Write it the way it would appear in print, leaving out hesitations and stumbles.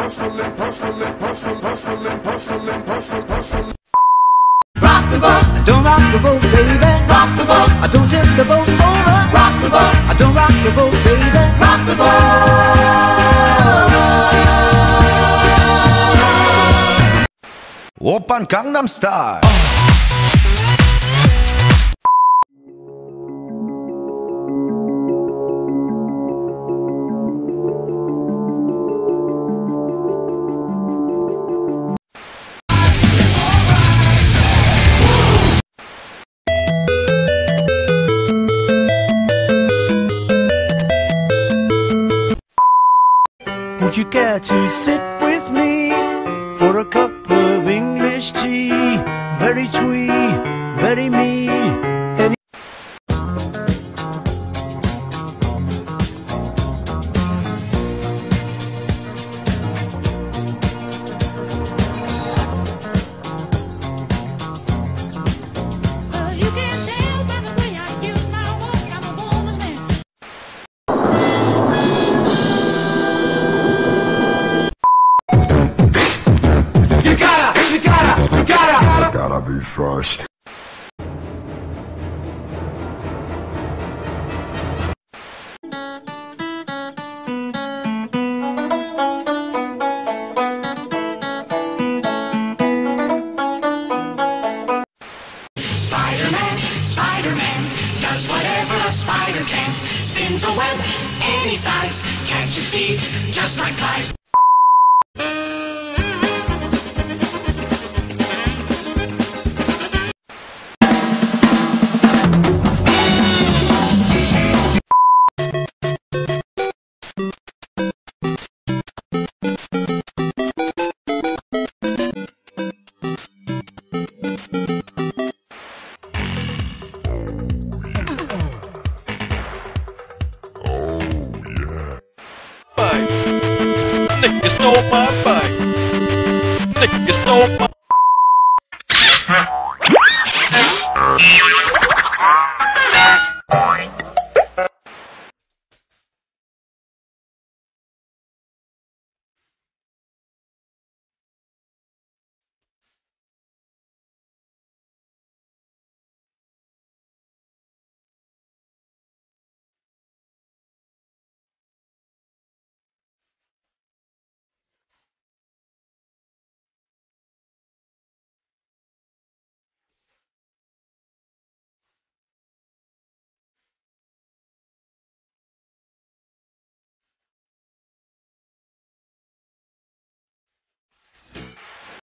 Rock the boat, don't rock the boat, baby. Rock the boat, I don't tip the boat over. Rock the boat, I don't rock the boat, baby. Rock the boat. Oppan Gangnam Style. Would you care to sit with me for a cup of English tea? Very twee, very me. You can't tell by the way I use my walk, I'm a woman's man. Gotta be fresh. Spider-Man, Spider-Man, does whatever a spider can. Spins a web any size, catches thieves just like flies. Nigga stole my bike. Nigga stole my